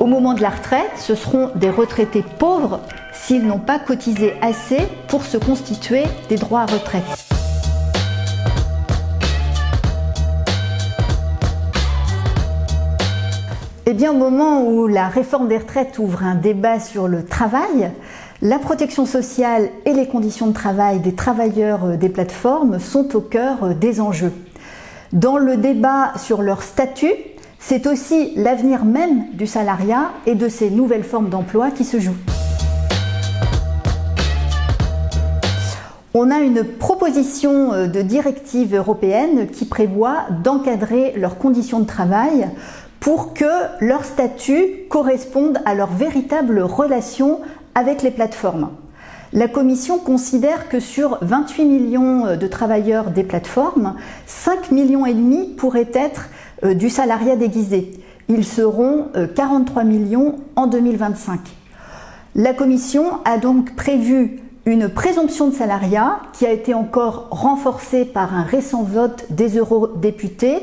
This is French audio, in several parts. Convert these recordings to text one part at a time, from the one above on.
Au moment de la retraite, ce seront des retraités pauvres s'ils n'ont pas cotisé assez pour se constituer des droits à retraite. Eh bien, au moment où la réforme des retraites ouvre un débat sur le travail, la protection sociale et les conditions de travail des travailleurs des plateformes sont au cœur des enjeux. Dans le débat sur leur statut, c'est aussi l'avenir même du salariat et de ces nouvelles formes d'emploi qui se joue. On a une proposition de directive européenne qui prévoit d'encadrer leurs conditions de travail pour que leur statut corresponde à leur véritable relation avec les plateformes. La Commission considère que sur 28 millions de travailleurs des plateformes, 5,5 millions pourraient être du salariat déguisé. Ils seront 43 millions en 2025. La Commission a donc prévu une présomption de salariat qui a été encore renforcée par un récent vote des eurodéputés,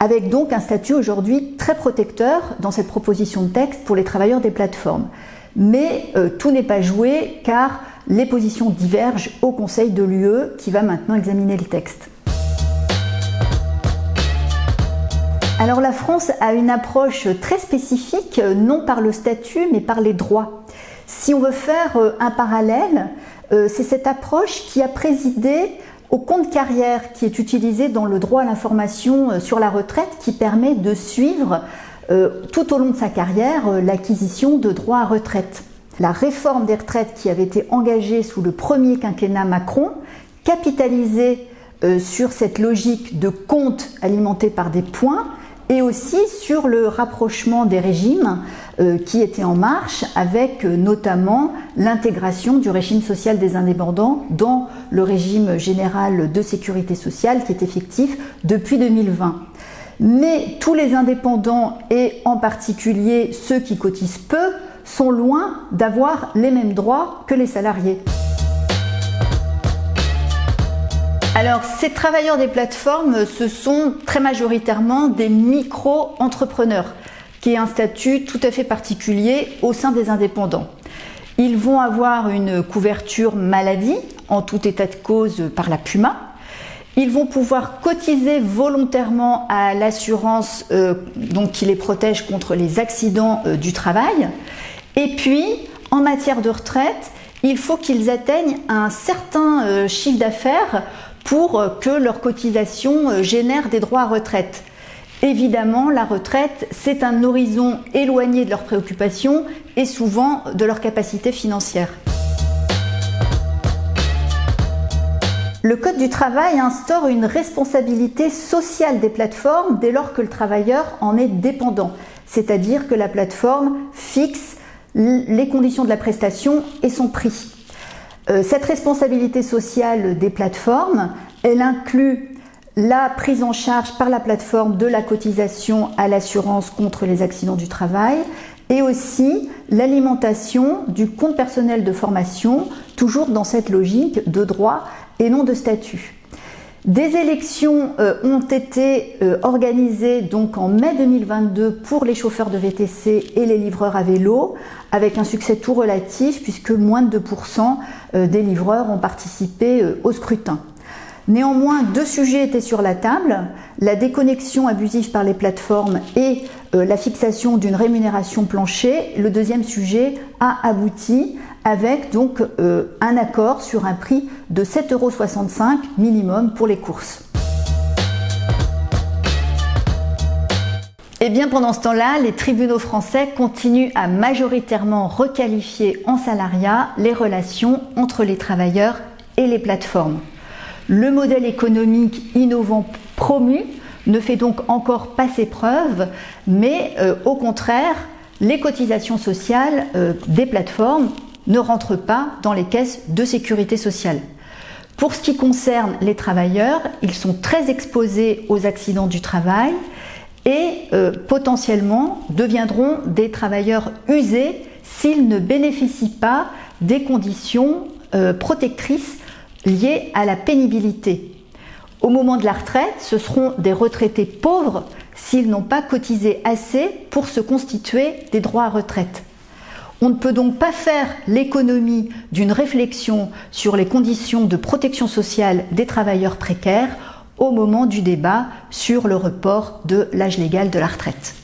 avec donc un statut aujourd'hui très protecteur dans cette proposition de texte pour les travailleurs des plateformes. Mais tout n'est pas joué car les positions divergent au Conseil de l'UE qui va maintenant examiner le texte. Alors la France a une approche très spécifique, non par le statut mais par les droits. Si on veut faire un parallèle, c'est cette approche qui a présidé au compte carrière qui est utilisé dans le droit à l'information sur la retraite qui permet de suivre tout au long de sa carrière l'acquisition de droits à retraite. La réforme des retraites qui avait été engagée sous le premier quinquennat Macron capitalisait sur cette logique de compte alimenté par des points et aussi sur le rapprochement des régimes qui était en marche avec notamment l'intégration du régime social des indépendants dans le régime général de sécurité sociale qui est effectif depuis 2020. Mais tous les indépendants et en particulier ceux qui cotisent peu sont loin d'avoir les mêmes droits que les salariés. Alors, ces travailleurs des plateformes, ce sont très majoritairement des micro-entrepreneurs, qui est un statut tout à fait particulier au sein des indépendants. Ils vont avoir une couverture maladie, en tout état de cause par la PUMa. Ils vont pouvoir cotiser volontairement à l'assurance donc qui les protège contre les accidents du travail. Et puis, en matière de retraite, il faut qu'ils atteignent un certain chiffre d'affaires pour que leur cotisation génère des droits à retraite. Évidemment, la retraite, c'est un horizon éloigné de leurs préoccupations et souvent de leur capacité financière. Le Code du travail instaure une responsabilité sociale des plateformes dès lors que le travailleur en est dépendant, c'est-à-dire que la plateforme fixe les conditions de la prestation et son prix. Cette responsabilité sociale des plateformes, elle inclut la prise en charge par la plateforme de la cotisation à l'assurance contre les accidents du travail et aussi l'alimentation du compte personnel de formation, toujours dans cette logique de droit et non de statut. Des élections ont été organisées donc en mai 2022 pour les chauffeurs de VTC et les livreurs à vélo, avec un succès tout relatif puisque moins de 2% des livreurs ont participé au scrutin. Néanmoins, deux sujets étaient sur la table, la déconnexion abusive par les plateformes et la fixation d'une rémunération plancher. Le deuxième sujet a abouti avec donc un accord sur un prix de 7,65 € minimum pour les courses. Et bien pendant ce temps-là, les tribunaux français continuent à majoritairement requalifier en salariat les relations entre les travailleurs et les plateformes. Le modèle économique innovant promu ne fait donc encore pas ses preuves, mais au contraire, les cotisations sociales des plateformes ne rentrent pas dans les caisses de sécurité sociale. Pour ce qui concerne les travailleurs, ils sont très exposés aux accidents du travail et potentiellement deviendront des travailleurs usés s'ils ne bénéficient pas des conditions protectrices liées à la pénibilité. Au moment de la retraite, ce seront des retraités pauvres s'ils n'ont pas cotisé assez pour se constituer des droits à retraite. On ne peut donc pas faire l'économie d'une réflexion sur les conditions de protection sociale des travailleurs précaires au moment du débat sur le report de l'âge légal de la retraite.